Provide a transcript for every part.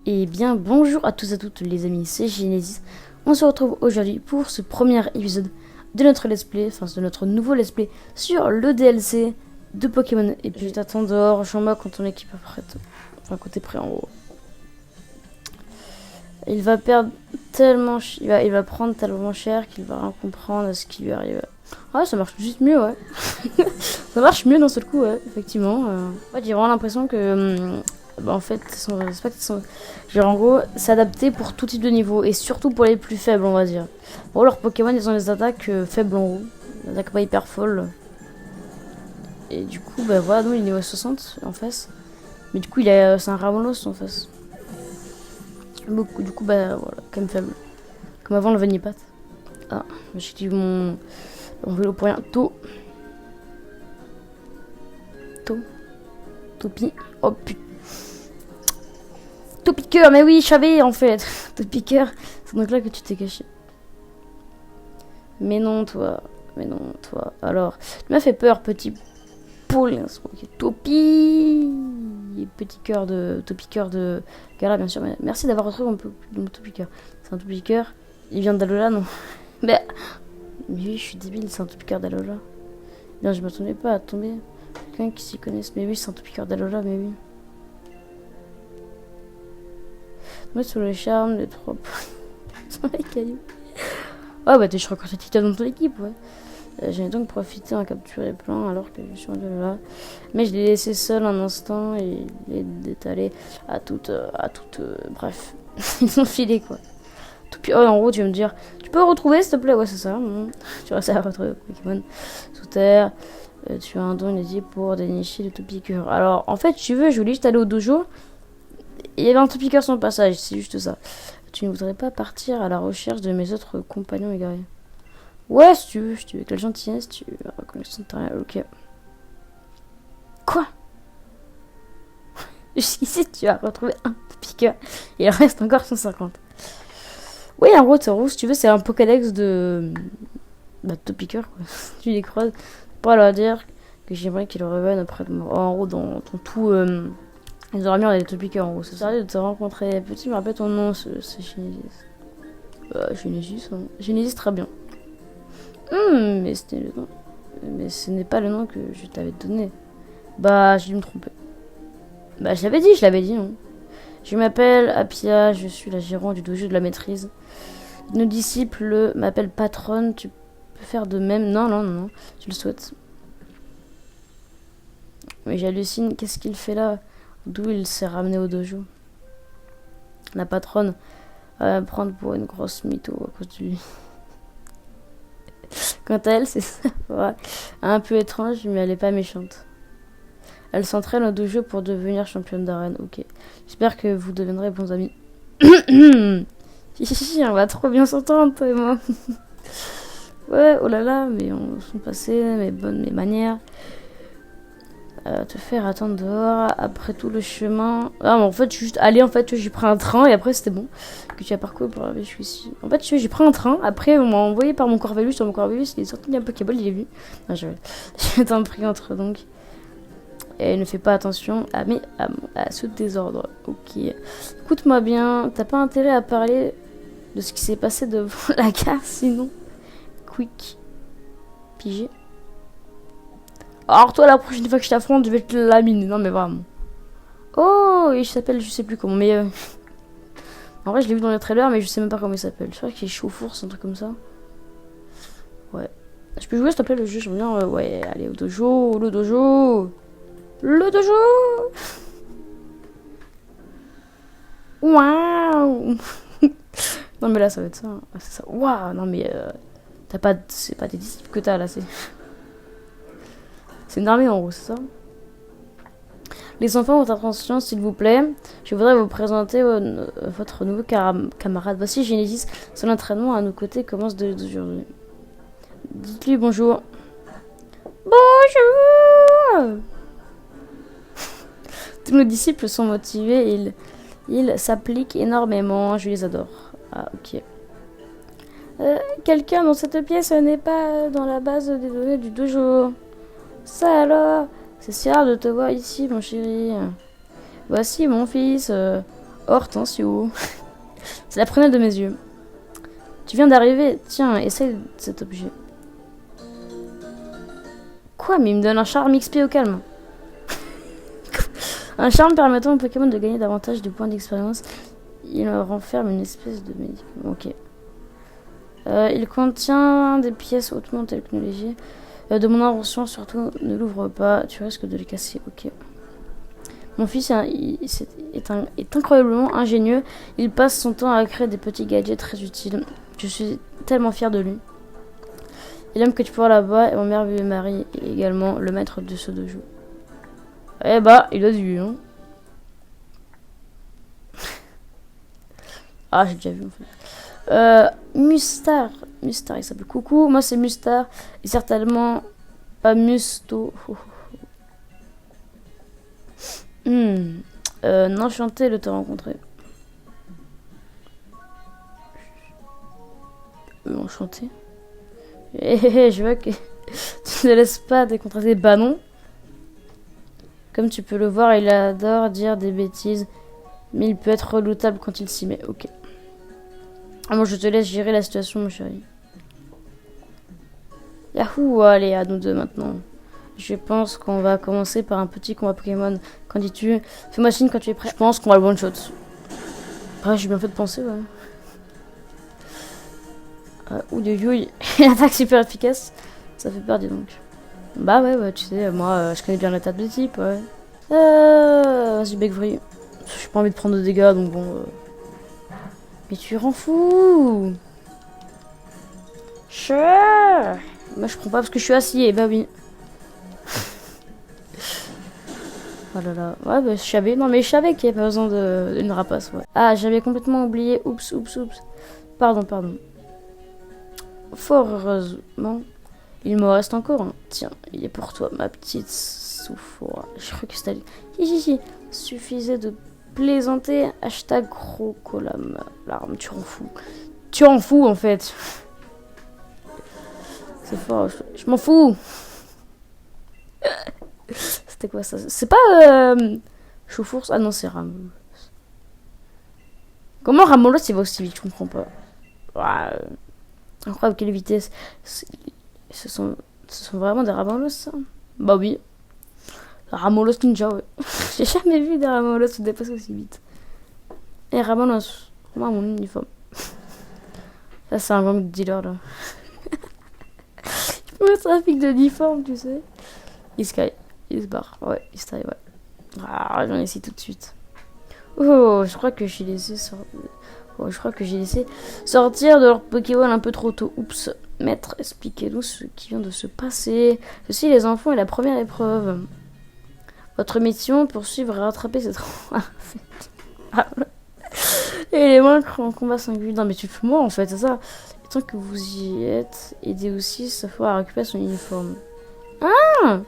Et bien bonjour à tous et à toutes les amis, c'est Genesis. On se retrouve aujourd'hui pour ce premier épisode de notre let's play, enfin de notre nouveau let's play sur le DLC de Pokémon. Et puis je t'attends dehors, je suis en mode quand ton équipe est prête, enfin côté prêt en gros. Il va perdre tellement, il va prendre tellement cher qu'il va rien comprendre à ce qui lui arrive. Ouais, ça marche juste mieux, ouais. Ça marche mieux d'un seul coup, ouais, effectivement. Ouais, j'ai vraiment l'impression que en fait, genre en gros, s'adapter pour tout type de niveau et surtout pour les plus faibles, on va dire. Bon, leurs Pokémon, ils ont des attaques faibles en gros, des attaques pas hyper folles. Et du coup, bah voilà, nous il est niveau 60 en face. Mais du coup, c'est un Ramolos en face. Beaucoup, du coup, bah voilà, quand même faible. Comme avant le Vanipat. Ah, j'ai mon vélo pour rien. Topi. Oh putain. Topiqueur, mais oui, je savais en fait. Topiqueur, c'est donc là que tu t'es caché. Mais non, toi. Alors, tu m'as fait peur, petit poule. Topi. Petit cœur de Topiqueur de Gala, bien sûr. Mais merci d'avoir retrouvé mon Topiqueur. C'est un Topiqueur. Il vient d'Alola, non? Mais oui, je suis débile, c'est un Topiqueur d'Alola. Non, je m'attendais pas à tomber. Quelqu'un qui s'y connaisse. Mais oui, c'est un Topiqueur d'Alola, mais oui. Moi, sous le charme des trois sur les cailloux. Ouais, bah, je crois que c'est Titan dans ton équipe, ouais. J'ai donc profité en capturer plein alors que je suis en là. Mais je l'ai laissé seul un instant et il est détalé à toute. Bref, ils ont filé quoi. Oh, en gros, tu vas me dire, tu peux retrouver s'il te plaît? Ouais, c'est ça. Tu vas à retrouver Pokémon sous terre. Tu as un don inédit pour dénicher le Topiqueur. Alors, en fait, tu veux, je voulais juste aller au dojo. Il y avait un Topiqueur sur le passage, c'est juste ça. Tu ne voudrais pas partir à la recherche de mes autres compagnons égarés? Ouais, si tu veux, avec la gentillesse, tu reconnaissance de rien. Ok. Quoi? Jusqu'ici, tu as retrouvé un Topiqueur. Il reste encore 150. Oui, en gros, si tu veux, c'est un Pokédex de Topiqueur, quoi. Tu les croises pour leur dire que j'aimerais qu'ils reviennent après de moi. En gros, dans ton tout. Les armures, il y a des Topiqueurs en gros. C'est sérieux de te rencontrer. Petit, me rappelle ton nom, c'est Genesis. Genesis, hein. Genesis, très bien. Mais c'était le nom. Mais ce n'est pas le nom que je t'avais donné. Bah, j'ai dû me tromper. Bah, je l'avais dit, non. Je m'appelle Apia, je suis la gérante du dojo de la maîtrise. Nos disciples m'appellent patronne, tu peux faire de même. Non, je le souhaite. Mais j'hallucine, qu'est-ce qu'il fait là? D'où il s'est ramené au dojo? La patronne va me prendre pour une grosse mytho à cause de lui. Quant à elle, c'est ça, ouais, un peu étrange, mais elle est pas méchante. Elle s'entraîne au dojo pour devenir championne d'arène. Ok. J'espère que vous deviendrez bons amis. On va trop bien s'entendre, toi et moi. Ouais, oh là là, mais on sont passés, mes manières. Te faire attendre dehors après tout le chemin. Ah, mais en fait, je suis juste allée, en fait, j'ai pris un train et après c'était bon. Que tu as parcouru pour arriver jusqu'ici. En fait, j'ai pris un train, après on m'a envoyé par mon Corvus. Sur mon Corvus, il est sorti un Pokéball, il est venu. Non, je t'en prie, entre donc. Et ne fais pas attention à ce désordre. Ok. Écoute-moi bien, t'as pas intérêt à parler de ce qui s'est passé devant la gare, sinon. Quick. Pigé. Alors toi, la prochaine fois que je t'affronte, je vais te laminer. Non mais vraiment. Oh, il s'appelle, je sais plus comment, mais en vrai, je l'ai vu dans le trailer, mais je sais même pas comment il s'appelle. Je crois qu'il est chaud-four, c'est un truc comme ça. Ouais. Je peux jouer, s'il te plaît, le jeu, je reviens. Ouais, allez, au dojo, le dojo. Waouh. Non mais là, ça va être ça. Ah, c'est ça. Waouh, non mais c'est pas des disciples que t'as là, c'est une armée en gros, c'est ça. Les enfants, votre attention s'il vous plaît. Je voudrais vous présenter votre nouveau camarade. Voici Genesis. Son entraînement à nos côtés commence dès aujourd'hui. Dites-lui bonjour. Bonjour. Tous nos disciples sont motivés et ils s'appliquent énormément. Je les adore. Ah, ok. Quelqu'un dans cette pièce n'est pas dans la base des données du dojo. Ça alors? C'est si rare de te voir ici, mon chéri. Voici mon fils, Hortensio. C'est la première de mes yeux. Tu viens d'arriver. Tiens, essaye cet objet. Quoi? Mais il me donne un charme XP au calme. Un charme permettant aux Pokémon de gagner davantage de points d'expérience. Il renferme une espèce de médicament. Ok. Il contient des pièces hautement technologiques. De mon invention, surtout, ne l'ouvre pas. Tu risques de les casser. Ok. Mon fils est incroyablement ingénieux. Il passe son temps à créer des petits gadgets très utiles. Je suis tellement fière de lui. Il aime que tu pourras là-bas et mon merveilleux mari est également le maître de ce dojo. Eh bah, il a dû, hein. Ah, j'ai déjà vu en fait. Mustar, il s'appelle Coucou. Moi, c'est Mustar. Et certainement pas Musto. Enchanté de te rencontrer. Enchanté. Je vois que tu ne laisses pas décontracter. Bah non. Comme tu peux le voir, il adore dire des bêtises. Mais il peut être redoutable quand il s'y met. Ok. Ah bon, je te laisse gérer la situation, mon chéri. Yahoo, allez, à nous deux maintenant. Je pense qu'on va commencer par un petit combat Pokémon. Qu'en dis-tu? Fais-moi signe quand tu es prêt. Je pense qu'on va le one-shot. Après, j'ai bien fait de penser, ouais. Ouïe, une attaque super efficace. Ça fait peur, dis donc. Bah ouais, tu sais, moi, je connais bien la table de type, ouais. Vas-y, Becvry. J'ai pas envie de prendre de dégâts, donc bon... Mais tu rends fou. Sure. Moi, je prends pas parce que je suis assis, bah oui. Oh là là. Ouais, bah, je savais. Non, mais je savais qu'il n'y avait pas besoin d'une rapace, ouais. Ah, j'avais complètement oublié. Oups. Pardon. Fort heureusement, il me reste encore un. Tiens, il est pour toi, ma petite souffre. Je crois que c'était... Hi. Suffisait de plaisanter. Hashtag Crocolam. Larme, tu en fous, en fait. C'est fort, je m'en fous. C'était quoi ça? C'est pas Chaufours? Ah non, c'est Ramolos. Comment Ramolos il va aussi vite? Je comprends pas. Ouais, incroyable, quelle vitesse. Ce sont vraiment des Ramolos, ça? Bah oui. Ramolos Ninja, ouais. J'ai jamais vu des Ramolos se dépasser aussi vite. Et Ramolos, moi mon uniforme. Ça, c'est un gang de dealer, là. Le trafic de uniforme, tu sais. Il se barre. Ouais, il se taille, ouais. Ah, j'en ai ici tout de suite. Oh, je crois que j'ai laissé sortir de leur Pokémon un peu trop tôt. Oups. Maître, expliquez-nous ce qui vient de se passer. Ceci, les enfants, est la première épreuve. Votre mission, poursuivre et rattraper cette... Et les vaincre en combat singulier. Non, mais tu fais moi, en fait, c'est ça. Et tant que vous y êtes, aidez aussi sa foi à récupérer son uniforme. Ah!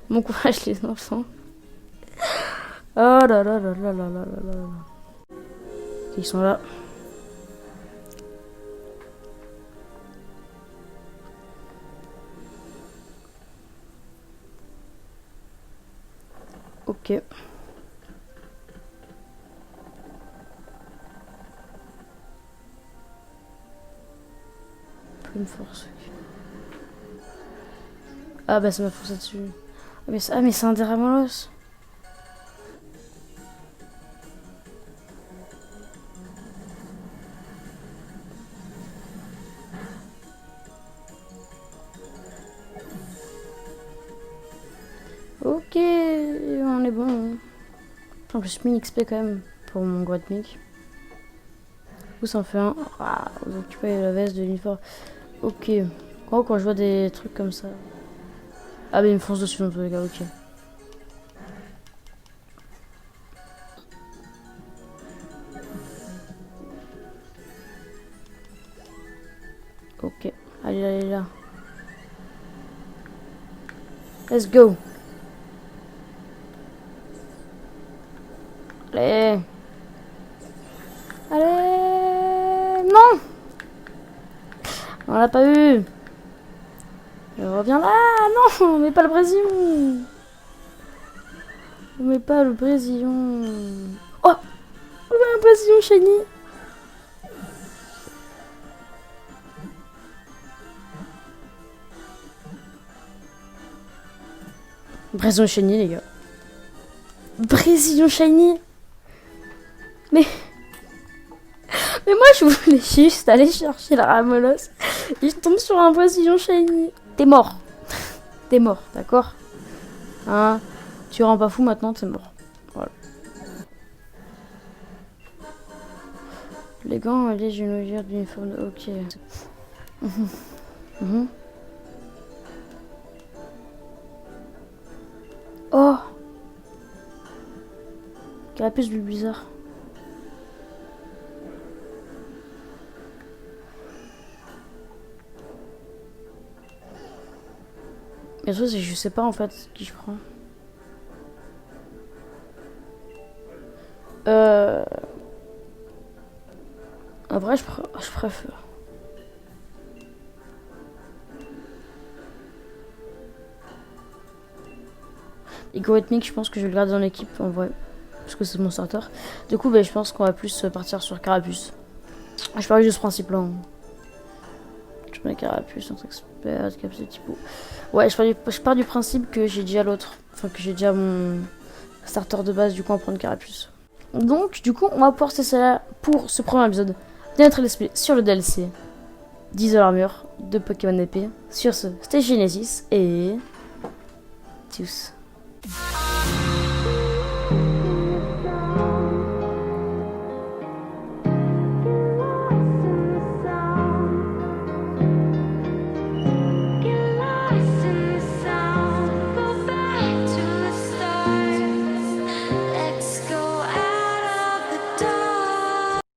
Bon courage, les enfants. Oh là là. Ils sont là. Ok. Plume force. Ah bah ça m'a forcé dessus. Ah mais c'est un des Ramolos. Ok, on est bon. En plus, 1000 XP quand même pour mon Guadmic. Où ça en fait un? Ah, vous occupez la veste de l'uniforme. Ok. Quand je vois des trucs comme ça. Ah, mais il me fonce dessus dans tous les cas, ok. Ok. Allez là. Let's go. Allez. Allez. Non. On l'a pas eu. Je reviens là. Non, mais pas le Brésil. Mais pas le Brésil. Oh, un Brésil shiny. Brésil shiny, les gars. Brésil shiny. Mais moi, je voulais juste aller chercher la Ramolos. Et je tombe sur un Brésil shiny. T'es mort. T'es mort, d'accord? Hein? Tu rends pas fou maintenant, t'es mort. Voilà. Les gants, allez, j'ai une ouvrière d'uniforme. Ok. Oh! Carapace du bizarre. Mais le truc, c'est que je sais pas en fait qui je prends. En vrai, je préfère. Égoïtmique, je pense que je vais le garder dans l'équipe en vrai. Parce que c'est mon starter. Du coup, je pense qu'on va plus partir sur Carapuce. Je parie de ce principe-là. Je mets Carapuce, notre expert, capsule typo. Ouais, je pars du principe que j'ai déjà l'autre. Enfin, que j'ai déjà mon starter de base, du coup, on va prendre Carapuce. Donc, du coup, on va pouvoir tester ça pour ce premier épisode de notre LSP sur le DLC 10 de l'armure de Pokémon épée. Sur ce, c'était Genesis et... Tchuss.